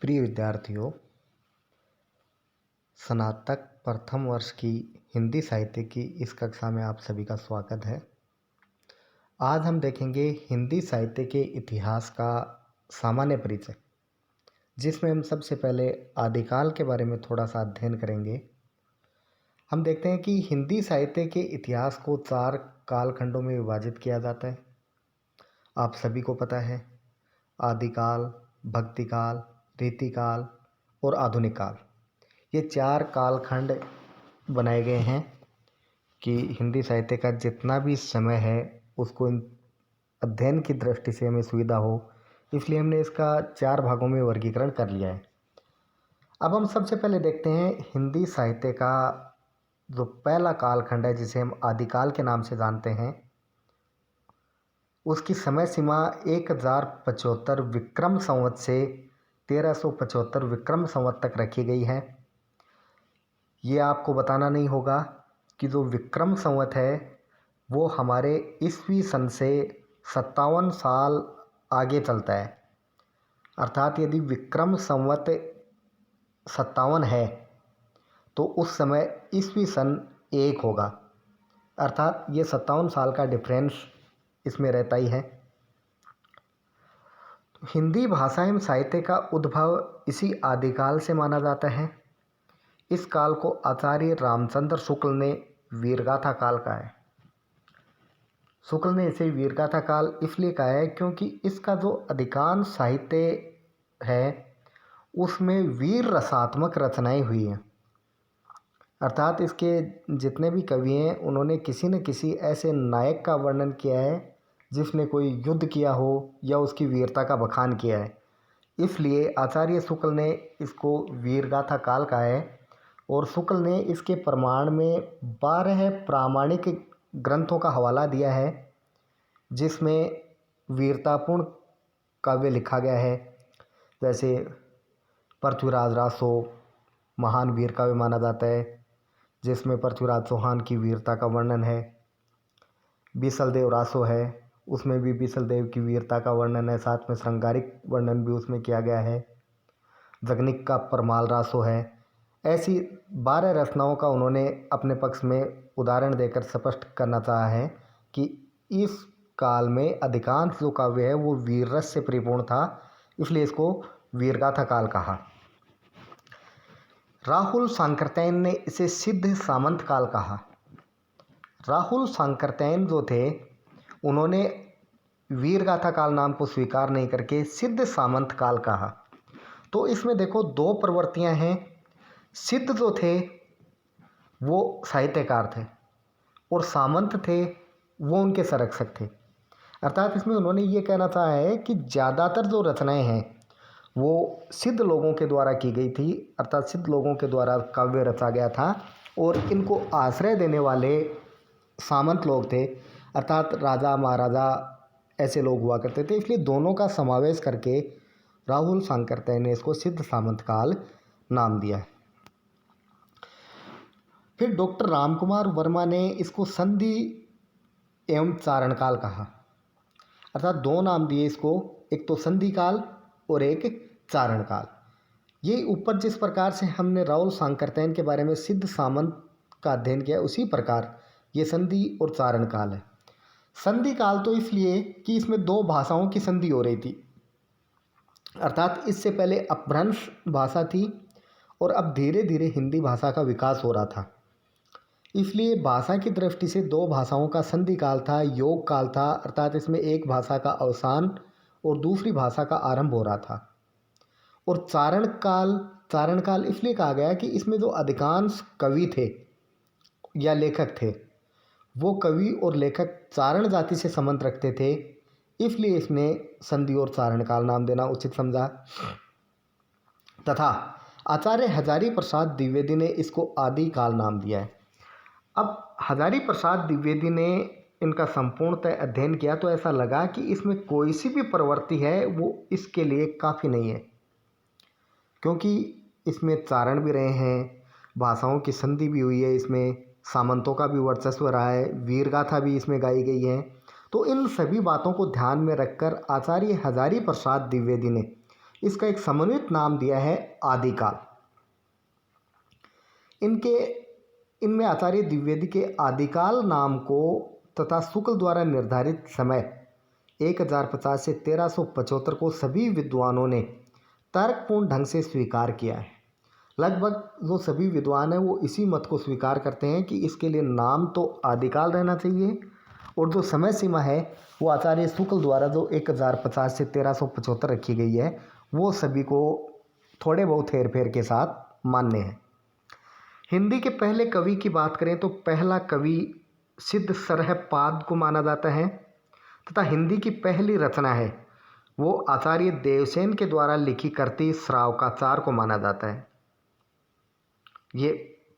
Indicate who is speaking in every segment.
Speaker 1: प्रिय विद्यार्थियों, स्नातक प्रथम वर्ष की हिंदी साहित्य की इस कक्षा में आप सभी का स्वागत है। आज हम देखेंगे हिंदी साहित्य के इतिहास का सामान्य परिचय, जिसमें हम सबसे पहले आदिकाल के बारे में थोड़ा सा अध्ययन करेंगे। हम देखते हैं कि हिंदी साहित्य के इतिहास को 4 कालखंडों में विभाजित किया जाता है। आप सभी को पता है, आदिकाल, भक्तिकाल, रीतिकाल और आधुनिक काल। ये 4 कालखंड बनाए गए हैं कि हिंदी साहित्य का जितना भी समय है उसको अध्ययन की दृष्टि से हमें सुविधा हो, इसलिए हमने इसका 4 भागों में वर्गीकरण कर लिया है। अब हम सबसे पहले देखते हैं हिंदी साहित्य का जो पहला कालखंड है, जिसे हम आदिकाल के नाम से जानते हैं। उसकी समय सीमा 1075 विक्रम संवत से 1375 विक्रम संवत तक रखी गई है। ये आपको बताना नहीं होगा कि जो विक्रम संवत है वो हमारे ईस्वी सन से 57 साल आगे चलता है। अर्थात यदि विक्रम संवत 57 है तो उस समय ईस्वी सन 1 होगा। अर्थात ये 57 साल का डिफरेंस इसमें रहता ही है। हिंदी भाषा एवं साहित्य का उद्भव इसी आदिकाल से माना जाता है। इस काल को आचार्य रामचंद्र शुक्ल ने वीरगाथा काल कहा है। शुक्ल ने इसे वीरगाथा काल इसलिए कहा है क्योंकि इसका जो अधिकांश साहित्य है उसमें वीर रसात्मक रचनाएं हुई हैं। अर्थात इसके जितने भी कवि हैं उन्होंने किसी न किसी ऐसे नायक का वर्णन किया है जिसने कोई युद्ध किया हो या उसकी वीरता का बखान किया है। इसलिए आचार्य शुक्ल ने इसको वीरगाथा काल कहा है। और शुक्ल ने इसके प्रमाण में 12 प्रामाणिक ग्रंथों का हवाला दिया है, जिसमें वीरतापूर्ण काव्य लिखा गया है। जैसे पृथ्वीराज रासो महान वीर काव्य माना जाता है, जिसमें पृथ्वीराज चौहान की वीरता का वर्णन है। बीसलदेव रासो है, उसमें भी बीसलदेव की वीरता का वर्णन है, साथ में श्रृंगारिक वर्णन भी उसमें किया गया है। जगनिक का परमाल रासो है। ऐसी 12 रचनाओं का उन्होंने अपने पक्ष में उदाहरण देकर स्पष्ट करना चाहा है कि इस काल में अधिकांश जो काव्य है वो वीर रस से परिपूर्ण था, इसलिए इसको वीरगाथा काल कहा। राहुल सांकृत्यायन ने इसे सिद्ध सामंत काल कहा। राहुल सांकृत्यायन जो थे उन्होंने वीरगाथा काल नाम को स्वीकार नहीं करके सिद्ध सामंत काल कहा। तो इसमें देखो 2 प्रवृत्तियां हैं। सिद्ध जो थे वो साहित्यकार थे और सामंत थे वो उनके संरक्षक थे। अर्थात इसमें उन्होंने ये कहना चाहा है कि ज़्यादातर जो रचनाएं हैं वो सिद्ध लोगों के द्वारा की गई थी। अर्थात सिद्ध लोगों के द्वारा काव्य रचा गया था और इनको आश्रय देने वाले सामंत लोग थे, अर्थात राजा महाराजा ऐसे लोग हुआ करते थे। इसलिए दोनों का समावेश करके राहुल सांकृत्यायन ने इसको सिद्ध सामंत काल नाम दिया है। फिर डॉक्टर रामकुमार वर्मा ने इसको संधि एवं चारण काल कहा। अर्थात 2 नाम दिए इसको, एक तो संधि काल और एक चारण काल। ये ऊपर जिस प्रकार से हमने राहुल सांकृत्यायन के बारे में सिद्ध सामंत का अध्ययन किया, उसी प्रकार ये संधि और चारण काल है। संधि काल तो इसलिए कि इसमें 2 भाषाओं की संधि हो रही थी। अर्थात इससे पहले अपभ्रंश भाषा थी और अब धीरे धीरे हिंदी भाषा का विकास हो रहा था। इसलिए भाषा की दृष्टि से 2 भाषाओं का संधि काल था, योग काल था। अर्थात इसमें एक भाषा का अवसान और दूसरी भाषा का आरंभ हो रहा था। और चारण काल इसलिए कहा गया कि इसमें जो अधिकांश कवि थे या लेखक थे वो कवि और लेखक चारण जाति से संबंध रखते थे, इसलिए इसने संधि और चारण काल नाम देना उचित समझा। तथा आचार्य हजारी प्रसाद द्विवेदी ने इसको आदि काल नाम दिया है। अब हजारी प्रसाद द्विवेदी ने इनका संपूर्णतः अध्ययन किया तो ऐसा लगा कि इसमें कोई सी भी प्रवृत्ति है वो इसके लिए काफ़ी नहीं है, क्योंकि इसमें चारण भी रहे हैं, भाषाओं की संधि भी हुई है, इसमें सामंतों का भी वर्चस्व रहा है, वीरगाथा भी इसमें गाई गई है। तो इन सभी बातों को ध्यान में रखकर आचार्य हजारी प्रसाद द्विवेदी ने इसका एक समन्वित नाम दिया है आदिकाल। इनमें आचार्य द्विवेदी के आदिकाल नाम को तथा शुक्ल द्वारा निर्धारित समय 1050 से 1375 को सभी विद्वानों ने तर्कपूर्ण ढंग से स्वीकार किया है। लगभग जो सभी विद्वान हैं वो इसी मत को स्वीकार करते हैं कि इसके लिए नाम तो आदिकाल रहना चाहिए और जो समय सीमा है वो आचार्य शुक्ल द्वारा जो 1050 से 1375 रखी गई है वो सभी को थोड़े बहुत हेर फेर के साथ मान्य है। हिंदी के पहले कवि की बात करें तो पहला कवि सिद्ध सरहपाद को माना जाता है तथा हिंदी की पहली रचना है वो आचार्य देवसेन के द्वारा लिखी करती श्रावकाचार को माना जाता है। ये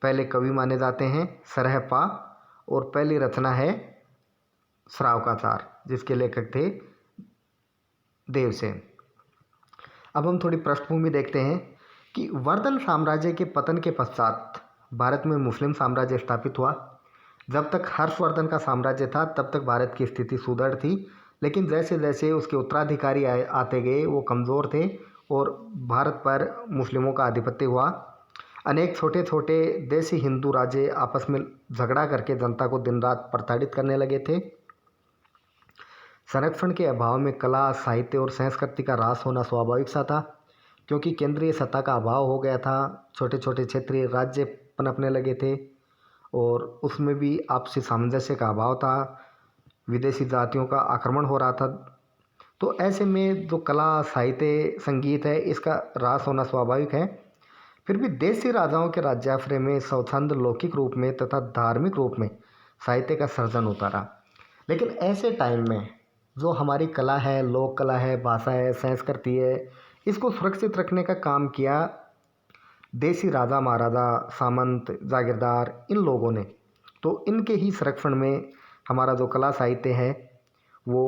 Speaker 1: पहले कवि माने जाते हैं सरहपा और पहली रचना है श्रावकाचार जिसके लेखक थे देवसेन। अब हम थोड़ी पृष्ठभूमि देखते हैं कि वर्धन साम्राज्य के पतन के पश्चात भारत में मुस्लिम साम्राज्य स्थापित हुआ। जब तक हर्षवर्धन का साम्राज्य था तब तक भारत की स्थिति सुदृढ़ थी, लेकिन जैसे जैसे उसके उत्तराधिकारी आते गए वो कमज़ोर थे और भारत पर मुस्लिमों का आधिपत्य हुआ। अनेक छोटे छोटे देसी हिंदू राज्य आपस में झगड़ा करके जनता को दिन रात प्रताड़ित करने लगे थे। संरक्षण के अभाव में कला, साहित्य और संस्कृति का ह्रास होना स्वाभाविक सा था, क्योंकि केंद्रीय सत्ता का अभाव हो गया था। छोटे छोटे क्षेत्रीय राज्य पनपने लगे थे और उसमें भी आपसी सामंजस्य का अभाव था। विदेशी जातियों का आक्रमण हो रहा था। तो ऐसे में जो कला, साहित्य, संगीत है इसका ह्रास होना स्वाभाविक है। फिर भी देसी राजाओं के राज्याश्रय में स्वच्छंद लौकिक रूप में तथा धार्मिक रूप में साहित्य का सर्जन होता रहा। लेकिन ऐसे टाइम में जो हमारी कला है, लोक कला है, भाषा है, संस्कृति है, इसको सुरक्षित रखने का काम किया देसी राजा महाराजा, सामंत, जागीरदार, इन लोगों ने। तो इनके ही संरक्षण में हमारा जो कला साहित्य है वो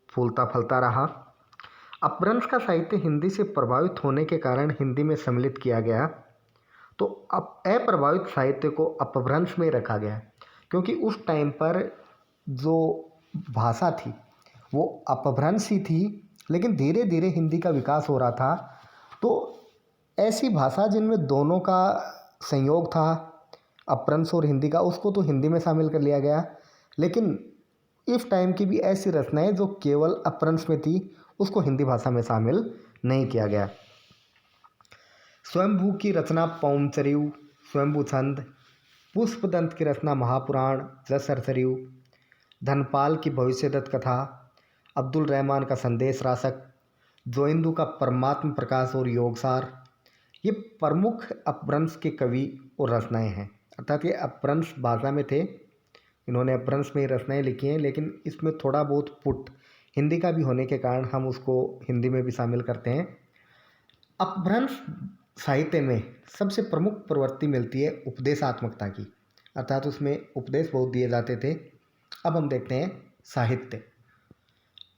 Speaker 1: फूलता फलता रहा। अपभ्रंश का साहित्य हिंदी से प्रभावित होने के कारण हिंदी में सम्मिलित किया गया। तो अब अप्रभावित साहित्य को अपभ्रंश में रखा गया, क्योंकि उस टाइम पर जो भाषा थी वो अपभ्रंश ही थी, लेकिन धीरे धीरे हिंदी का विकास हो रहा था। तो ऐसी भाषा जिनमें दोनों का संयोग था, अपभ्रंश और हिंदी का, उसको तो हिंदी में शामिल कर लिया गया। लेकिन इस टाइम की भी ऐसी रचनाएं जो केवल अपभ्रंश में थी उसको हिंदी भाषा में शामिल नहीं किया गया। स्वयंभू की रचना पौमचरियु, स्वयंभू छंद, पुष्पदंत की रचना महापुराण, जसरसरियु, धनपाल की भविष्यदत्त कथा, अब्दुल रहमान का संदेश रासक, जोइंदू का परमात्म प्रकाश और योगसार, ये प्रमुख अपभ्रंश के कवि और रचनाएं हैं। अर्थात ये अपभ्रंश भाषा में थे, इन्होंने अपभ्रंश में ही रचनाएं लिखी हैं, लेकिन इसमें थोड़ा बहुत पुट हिंदी का भी होने के कारण हम उसको हिंदी में भी शामिल करते हैं। अपभ्रंश साहित्य में सबसे प्रमुख प्रवृत्ति मिलती है उपदेशात्मकता की, अर्थात उसमें उपदेश बहुत दिए जाते थे। अब हम देखते हैं साहित्य।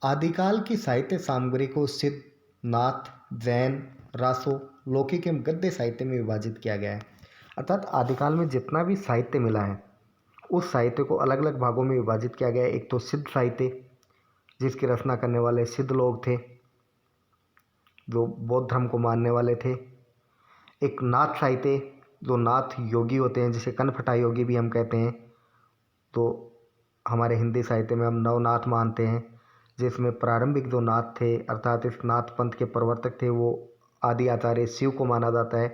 Speaker 1: आदिकाल की साहित्य सामग्री को सिद्ध, नाथ, जैन, रासो, लौकिक एवं गद्य साहित्य में विभाजित किया गया है। अर्थात आदिकाल में जितना भी साहित्य मिला है उस साहित्य को अलग अलग भागों में विभाजित किया गया है। एक तो सिद्ध साहित्य, जिसकी रचना करने वाले सिद्ध लोग थे जो बौद्ध धर्म को मानने वाले थे। एक नाथ साहित्य, जो नाथ योगी होते हैं, जिसे कनफटा योगी भी हम कहते हैं। तो हमारे हिंदी साहित्य में हम नवनाथ मानते हैं, जिसमें प्रारंभिक जो नाथ थे अर्थात इस नाथ पंथ के प्रवर्तक थे वो आदि आचार्य शिव को माना जाता है,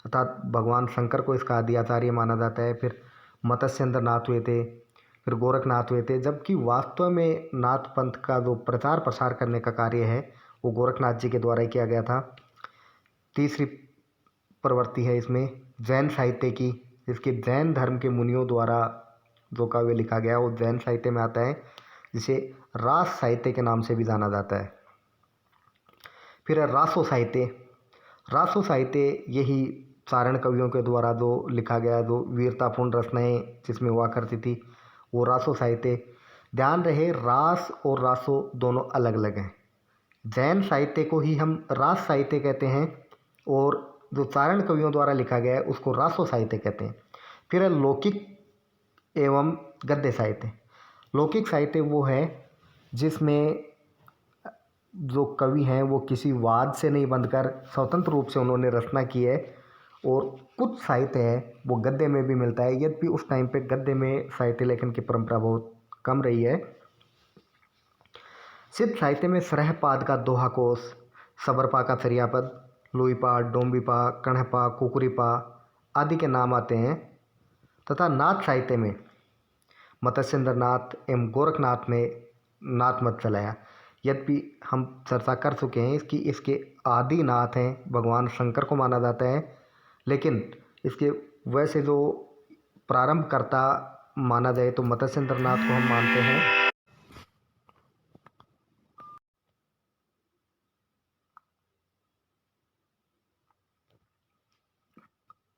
Speaker 1: अर्थात भगवान शंकर को इसका आदि आचार्य माना जाता है। फिर मत्स्येंद्र नाथ हुए थे, फिर गोरखनाथ हुए थे, जबकि वास्तव में नाथ पंथ का जो प्रचार प्रसार करने का कार्य है वो गोरखनाथ जी के द्वारा ही किया गया था। तीसरी प्रवृत्ति है इसमें जैन साहित्य की, जिसके जैन धर्म के मुनियों द्वारा जो काव्य लिखा गया वो जैन साहित्य में आता है, जिसे रास साहित्य के नाम से भी जाना जाता है। फिर है रासो साहित्य। रासो साहित्य यही चारण कवियों के द्वारा जो लिखा गया, जो वीरतापूर्ण रचनाएं जिसमें हुआ करती थी, वो रासो साहित्य। ध्यान रहे रास और रासो दोनों अलग अलग हैं। जैन साहित्य को ही हम रास साहित्य कहते हैं और जो चारण कवियों द्वारा लिखा गया है उसको रासो साहित्य कहते हैं। फिर है लौकिक एवं गद्य साहित्य। लौकिक साहित्य वो है जिसमें जो कवि हैं वो किसी वाद से नहीं बंधकर स्वतंत्र रूप से उन्होंने रचना की है। और कुछ साहित्य है वो गद्य में भी मिलता है, यद्यपि उस टाइम पे गद्य में साहित्य लेखन की परंपरा बहुत कम रही है। सिद्ध साहित्य में सरहपाद का दोहा कोश, सबरपा का चर्यापद, लुईपा, डोंबिपा, कण्हपा, कुकुरीपा आदि के नाम आते हैं। तथा नाथ साहित्य में मत्स्येंद्र नाथ एवं गोरखनाथ ने नाथ मत चलाया। यद्यपि हम चर्चा कर चुके हैं कि इसके आदि नाथ हैं भगवान शंकर को माना जाता है, लेकिन इसके वैसे जो प्रारंभकर्ता माना जाए तो मत्स्येंद्र नाथ को हम मानते हैं।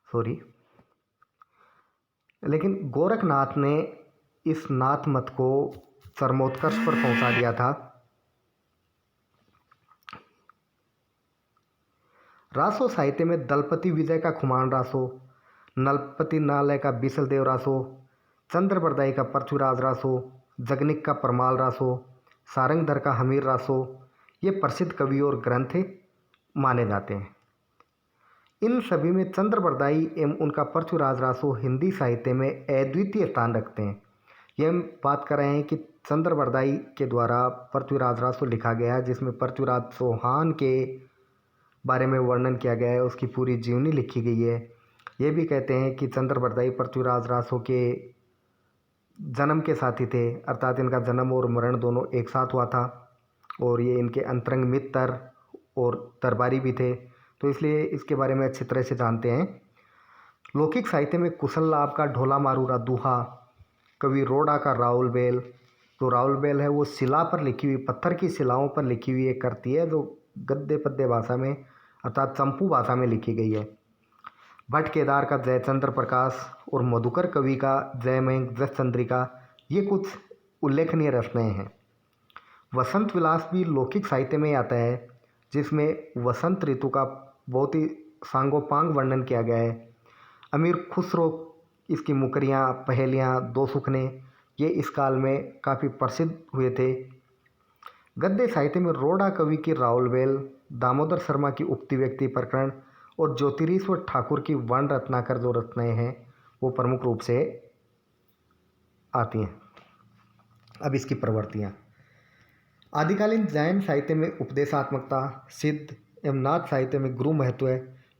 Speaker 1: सॉरी, लेकिन गोरखनाथ ने इस नाथ मत को चरमोत्कर्ष पर पहुंचा दिया था। रासो साहित्य में दलपति विजय का खुमान रासो, नलपति नालय का बीसल देव रासो, चंद्रबरदाई का परचुराज रासो, जगनिक का परमाल रासो, सारंगधर का हमीर रासो ये प्रसिद्ध कवि और ग्रंथ माने जाते हैं। इन सभी में चंद्रबरदाई एवं उनका परचुराज रासो हिंदी साहित्य में अद्वितीय स्थान रखते हैं। ये हम बात कर रहे हैं कि चंद्रबरदाई के द्वारा परचुराज रासो लिखा गया है, जिसमें परचुराज चौहान के बारे में वर्णन किया गया है, उसकी पूरी जीवनी लिखी गई है। ये भी कहते हैं कि चंद्रबरदाई परचुराज रासो के जन्म के साथी थे, अर्थात इनका जन्म और मरण दोनों एक साथ हुआ था, और ये इनके अंतरंग मित्र और दरबारी भी थे, तो इसलिए इसके बारे में अच्छी तरह से जानते हैं। लौकिक साहित्य में कुशल लाभ का ढोला मारूरा दूहा, कवि रोड़ा का राउल बेल, तो राउल बेल है वो शिला पर लिखी हुई, पत्थर की शिलाओं पर लिखी हुई एक कृति है जो गद्य पद्य भाषा में अर्थात चंपू भाषा में लिखी गई है। भट्ट केदार का जयचंद्र प्रकाश और मधुकर कवि का जयमयंक जसचंद्रिका ये कुछ उल्लेखनीय रचनाएं हैं। वसंत विलास भी लौकिक साहित्य में आता है, जिसमें वसंत ऋतु का बहुत ही सांगोपांग वर्णन किया गया है। अमीर खुसरो इसकी मुकरियाँ, पहेलियाँ, दो सुखने ये इस काल में काफ़ी प्रसिद्ध हुए थे। गद्य साहित्य में रोड़ा कवि की राउलवेल, दामोदर शर्मा की उक्ति व्यक्ति प्रकरण और ज्योतिरीश्वर ठाकुर की वर्ण रत्नाकर जो रचनाएं हैं वो प्रमुख रूप से आती हैं। अब इसकी प्रवृत्तियाँ। आदिकालीन जैन साहित्य में उपदेशात्मकता, सिद्ध एवं नाथ साहित्य में गुरु महत्व,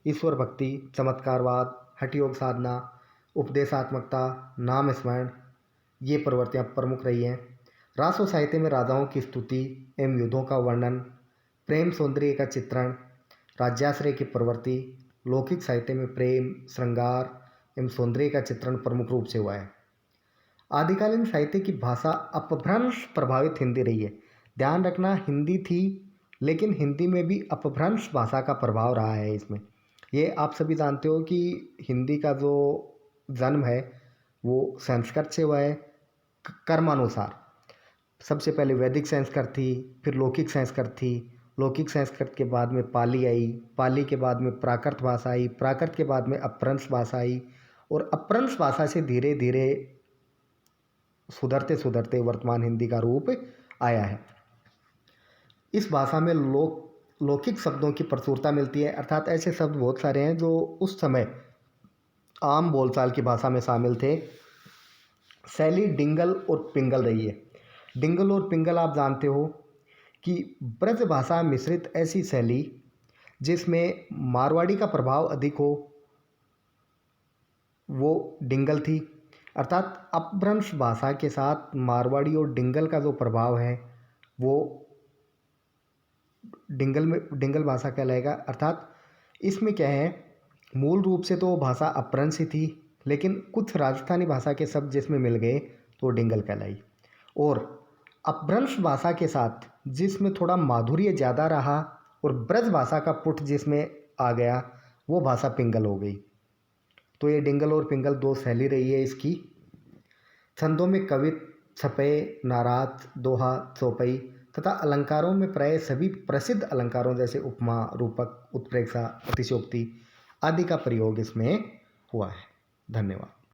Speaker 1: ईश्वर भक्ति, चमत्कारवाद, हठयोग साधना, उपदेशात्मकता, नाम स्मरण ये प्रवृत्तियाँ प्रमुख रही हैं। रासो साहित्य में राजाओं की स्तुति एवं युद्धों का वर्णन, प्रेम सौंदर्य का चित्रण, राज्याश्रय की प्रवृत्ति। लौकिक साहित्य में प्रेम, श्रृंगार एवं सौंदर्य का चित्रण प्रमुख रूप से हुआ है। आदिकालीन साहित्य की भाषा अपभ्रंश प्रभावित हिंदी रही है। ध्यान रखना, हिंदी थी लेकिन हिंदी में भी अपभ्रंश भाषा का प्रभाव रहा है इसमें। ये आप सभी जानते हो कि हिंदी का जो जन्म है वो संस्कृत से हुआ है कर्मानुसार। सबसे पहले वैदिक संस्कृत थी, फिर लौकिक संस्कृत थी, लौकिक संस्कृत के बाद में पाली आई, पाली के बाद में प्राकृत भाषा आई, प्राकृत के बाद में अपभ्रंश भाषा आई, और अपभ्रंश भाषा से धीरे धीरे सुधरते सुधरते वर्तमान हिंदी का रूप आया है। इस भाषा में लौकिक शब्दों की प्रचुरता मिलती है, अर्थात ऐसे शब्द बहुत सारे हैं जो उस समय आम बोलचाल की भाषा में शामिल थे। शैली डिंगल और पिंगल रही है। डिंगल और पिंगल आप जानते हो कि ब्रज भाषा मिश्रित ऐसी शैली जिसमें मारवाड़ी का प्रभाव अधिक हो वो डिंगल थी, अर्थात अपभ्रंश भाषा के साथ मारवाड़ी और डिंगल का जो प्रभाव है वो डिंगल भाषा कहलाएगा। अर्थात इसमें क्या है, मूल रूप से तो भाषा अपभ्रंश ही थी, लेकिन कुछ राजस्थानी भाषा के शब्द जिसमें मिल गए तो डिंगल कहलाई, और अपभ्रंश भाषा के साथ जिसमें थोड़ा माधुर्य ज़्यादा रहा और ब्रज भाषा का पुट जिसमें आ गया वो भाषा पिंगल हो गई। तो ये डिंगल और पिंगल दो शैली रही है इसकी। छंदों में कवित, छपे, नाराज, दोहा, चौपाई तथा अलंकारों में प्राय सभी प्रसिद्ध अलंकारों जैसे उपमा, रूपक, उत्प्रेक्षा, अतिशयोक्ति आदि का प्रयोग इसमें हुआ है। धन्यवाद।